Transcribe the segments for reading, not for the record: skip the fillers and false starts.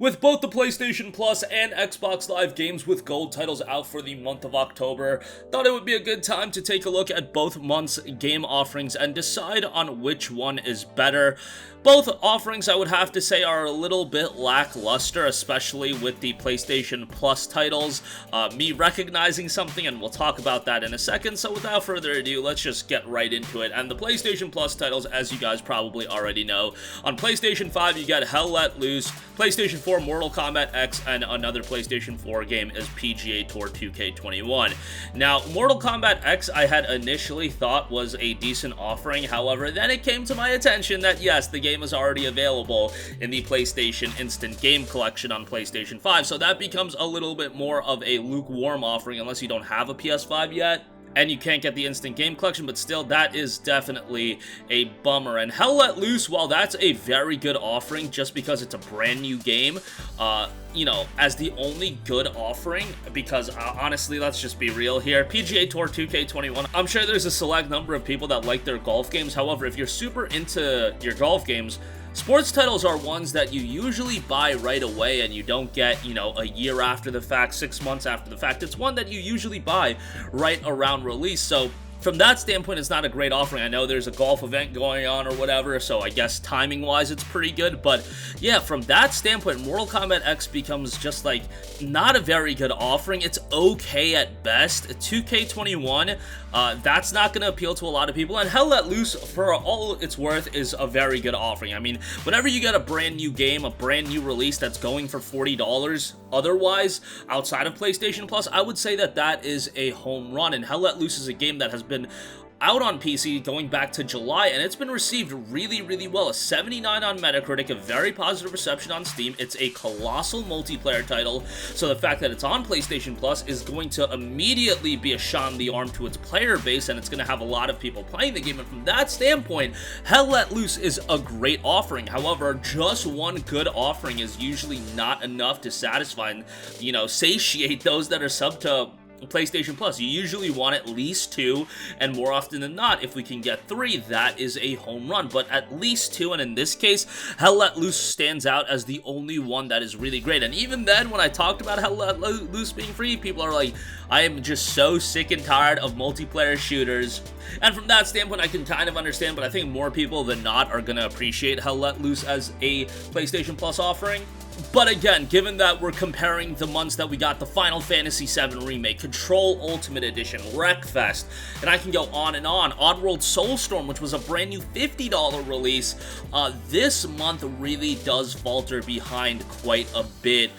With both the PlayStation Plus and Xbox Live games with gold titles out for the month of October, thought it would be a good time to take a look at both months' game offerings and decide on which one is better. Both offerings, I would have to say, are a little bit lackluster, especially with the PlayStation Plus titles. Me recognizing something, and we'll talk about that in a second, so without further ado, let's just get right into it. And the PlayStation Plus titles, as you guys probably already know, on PlayStation 5 you get Hell Let Loose, PlayStation 4 Mortal Kombat X, and another PlayStation 4 game is PGA Tour 2K21. Now, Mortal Kombat X I had initially thought was a decent offering, however, then it came to my attention that yes, the game is already available in the PlayStation Instant Game Collection on PlayStation 5, so that becomes a little bit more of a lukewarm offering unless you don't have a PS5 yet. And you can't get the Instant Game Collection, but still, that is definitely a bummer. And Hell Let Loose, while that's a very good offering just because it's a brand new game, you know, as the only good offering, because honestly, let's just be real here, PGA Tour 2K21, I'm sure there's a select number of people that like their golf games. However, if you're super into your golf games, sports titles are ones that you usually buy right away and you don't get, you know, a year after the fact, 6 months after the fact. It's one that you usually buy right around release, so from that standpoint, it's not a great offering. I know there's a golf event going on or whatever, so I guess timing-wise it's pretty good, but yeah, from that standpoint, Mortal Kombat X becomes just like not a very good offering. It's okay at best. 2K21, that's not going to appeal to a lot of people, and Hell Let Loose, for all it's worth, is a very good offering. I mean, whenever you get a brand new game, a brand new release that's going for $40 otherwise, outside of PlayStation Plus, I would say that that is a home run, and Hell Let Loose is a game that has been out on PC going back to July, and it's been received really well. A 79 on Metacritic, a very positive reception on Steam. It's a colossal multiplayer title, so the fact that it's on PlayStation Plus is going to immediately be a shot in the arm to its player base, and it's going to have a lot of people playing the game, and from that standpoint, Hell Let Loose is a great offering. However, just one good offering is usually not enough to satisfy and, you know, satiate those that are sub to PlayStation Plus. You usually want at least 2, and more often than not, if we can get 3, that is a home run, but at least 2, and in this case, Hell Let Loose stands out as the only one that is really great. And even then, when I talked about Hell Let Loose being free, people are like, I am just so sick and tired of multiplayer shooters, and from that standpoint, I can kind of understand, but I think more people than not are going to appreciate Hell Let Loose as a PlayStation Plus offering. But again, given that we're comparing the months that we got the Final Fantasy VII Remake, Control Ultimate Edition, Wreckfest, and I can go on and on, Oddworld Soulstorm, which was a brand new $50 release, this month really does falter behind quite a bit.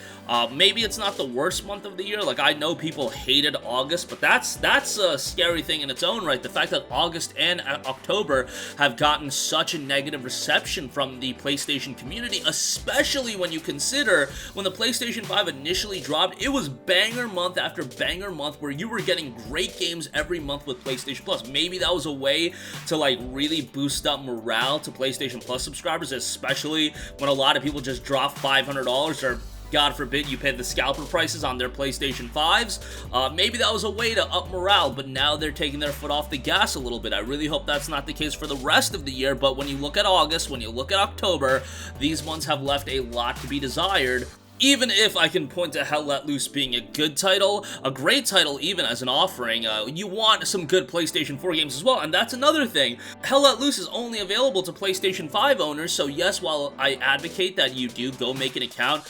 Maybe it's not the worst month of the year. Like, I know people hated August, but that's a scary thing in its own right. The fact that August and October have gotten such a negative reception from the PlayStation community, especially when you consider when the PlayStation 5 initially dropped, it was banger month after banger month where you were getting great games every month with PlayStation Plus. Maybe that was a way to, like, really boost up morale to PlayStation Plus subscribers, especially when a lot of people just drop $500 or God forbid you paid the scalper prices on their PlayStation 5s. Maybe that was a way to up morale, but now they're taking their foot off the gas a little bit. I really hope that's not the case for the rest of the year, but when you look at August, when you look at October, these months have left a lot to be desired. Even if I can point to Hell Let Loose being a good title, a great title even as an offering, you want some good PlayStation 4 games as well, and that's another thing. Hell Let Loose is only available to PlayStation 5 owners, so yes, while I advocate that you do go make an account,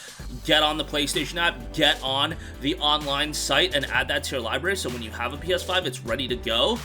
get on the PlayStation app, get on the online site, and add that to your library, so when you have a PS5, it's ready to go.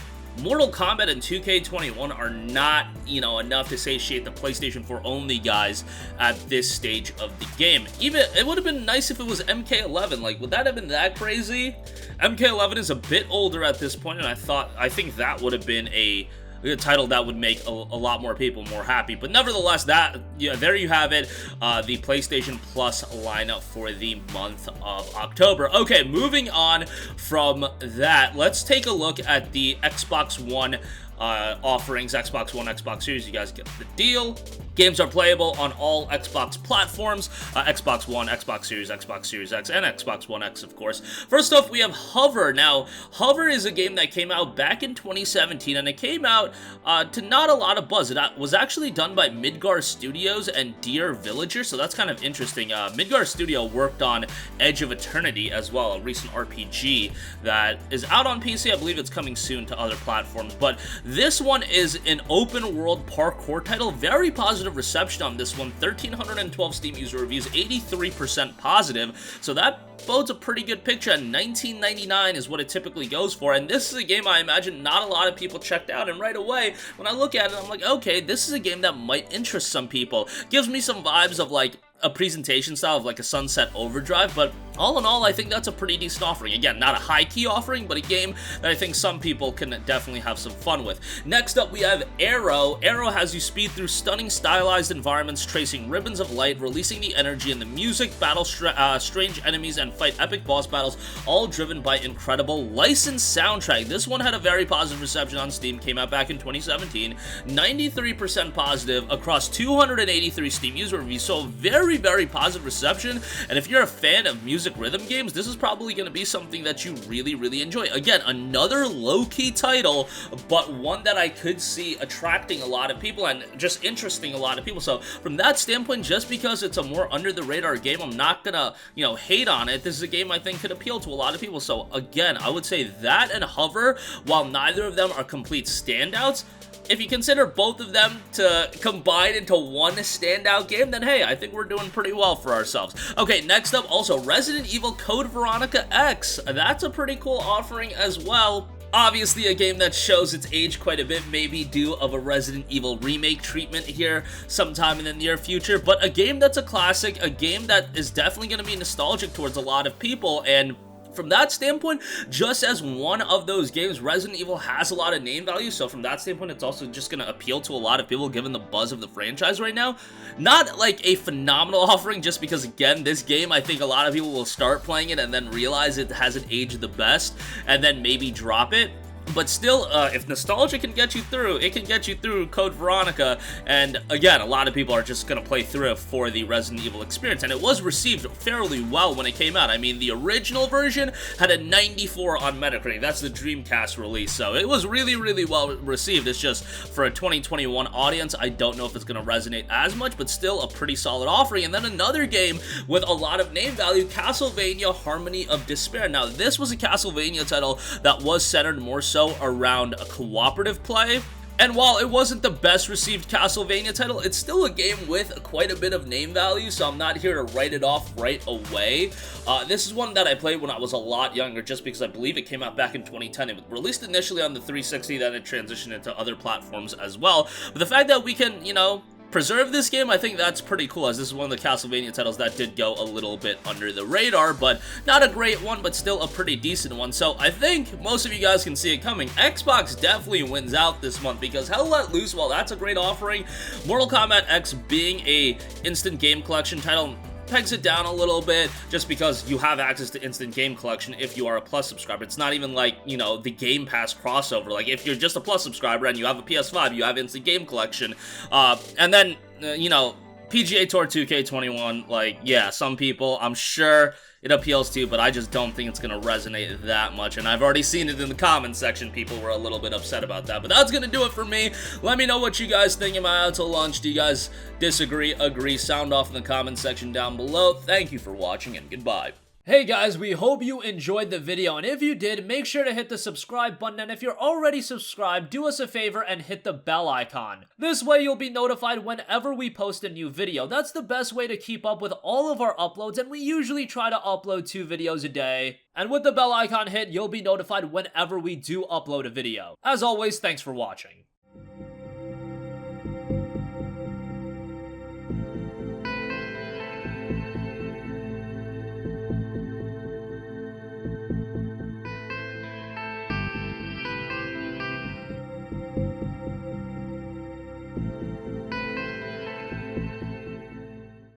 Mortal Kombat and 2K21 are not, you know, enough to satiate the PlayStation 4 only guys at this stage of the game. Even, it would have been nice if it was MK11. Like, would that have been that crazy? MK11 is a bit older at this point, and I think that would have been a title that would make a lot more people more happy. But nevertheless, that, yeah, there you have it, the PlayStation Plus lineup for the month of October. Okay, moving on from that, let's take a look at the Xbox One offerings, Xbox One, Xbox Series, you guys get the deal. Games are playable on all Xbox platforms, Xbox One, Xbox Series X, and Xbox One X, of course. First off, we have Hover. Now, Hover is a game that came out back in 2017, and it came out to not a lot of buzz. It was actually done by Midgar Studios and Dear Villager, so that's kind of interesting. Midgar Studio worked on Edge of Eternity as well, a recent RPG that is out on PC. I believe it's coming soon to other platforms, but this one is an open-world parkour title. Very positive reception on this one. 1,312 Steam user reviews, 83% positive, so that bodes a pretty good picture. And $19.99 is what it typically goes for, and this is a game I imagine not a lot of people checked out, and right away, when I look at it, I'm like, okay, this is a game that might interest some people. Gives me some vibes of like a presentation style of like a Sunset Overdrive, but all in all, I think that's a pretty decent offering. Again, not a high-key offering, but a game that I think some people can definitely have some fun with. Next up, we have Arrow. Arrow has you speed through stunning stylized environments, tracing ribbons of light, releasing the energy in the music, battle strange enemies, and fight epic boss battles, all driven by incredible licensed soundtrack. This one had a very positive reception on Steam, came out back in 2017, 93% positive across 283 Steam user reviews, so very, very positive reception. And if you're a fan of music rhythm games, this is probably going to be something that you really, really enjoy. Again, another low-key title, but one that I could see attracting a lot of people and just interesting a lot of people. So from that standpoint, just because it's a more under-the-radar game, I'm not gonna, hate on it. This is a game I think could appeal to a lot of people. So again, I would say that and Hover, while neither of them are complete standouts, if you consider both of them to combine into one standout game, then hey, I think we're doing pretty well for ourselves. Okay, next up, also Resident Evil Code Veronica X. That's a pretty cool offering as well. Obviously a game that shows its age quite a bit, maybe due of a Resident Evil remake treatment here sometime in the near future, but a game that's a classic, a game that is definitely going to be nostalgic towards a lot of people, and from that standpoint, just as one of those games, Resident Evil has a lot of name value, so from that standpoint, it's also just going to appeal to a lot of people given the buzz of the franchise right now. Not like a phenomenal offering, just because, again, this game, I think a lot of people will start playing it and then realize it hasn't aged the best, and then maybe drop it. But still, if nostalgia can get you through, it can get you through Code Veronica, and again, a lot of people are just going to play through it for the Resident Evil experience, and it was received fairly well when it came out. I mean, the original version had a 94 on Metacritic. That's the Dreamcast release, so it was really, really well received. It's just, for a 2021 audience, I don't know if it's going to resonate as much, but still a pretty solid offering. And then another game with a lot of name value, Castlevania Harmony of Despair. Now, this was a Castlevania title that was centered more so around a cooperative play, and while it wasn't the best received Castlevania title, it's still a game with quite a bit of name value, so I'm not here to write it off right away. This is one that I played when I was a lot younger, just because I believe it came out back in 2010. It was released initially on the 360, then it transitioned into other platforms as well. But the fact that we can, preserve this game, I think that's pretty cool, as this is one of the Castlevania titles that did go a little bit under the radar, but not a great one, but still a pretty decent one. So I think most of you guys can see it coming. Xbox definitely wins out this month, because Hell Let Loose, while that's a great offering, Mortal Kombat X being a instant game collection title pegs it down a little bit, just because you have access to instant game collection if you are a Plus subscriber. It's not even like, the Game Pass crossover. Like, if you're just a Plus subscriber and you have a PS5, you have instant game collection. And then, PGA Tour 2K21, like, yeah, some people, I'm sure it appeals to, but I just don't think it's going to resonate that much, and I've already seen it in the comments section. People were a little bit upset about that, but that's going to do it for me. Let me know what you guys think. Am I out to lunch? Do you guys disagree, agree? Sound off in the comments section down below. Thank you for watching, and goodbye. Hey guys, we hope you enjoyed the video, and if you did, make sure to hit the subscribe button, and if you're already subscribed, do us a favor and hit the bell icon. This way you'll be notified whenever we post a new video. That's the best way to keep up with all of our uploads, and we usually try to upload 2 videos a day. And with the bell icon hit, you'll be notified whenever we do upload a video. As always, thanks for watching.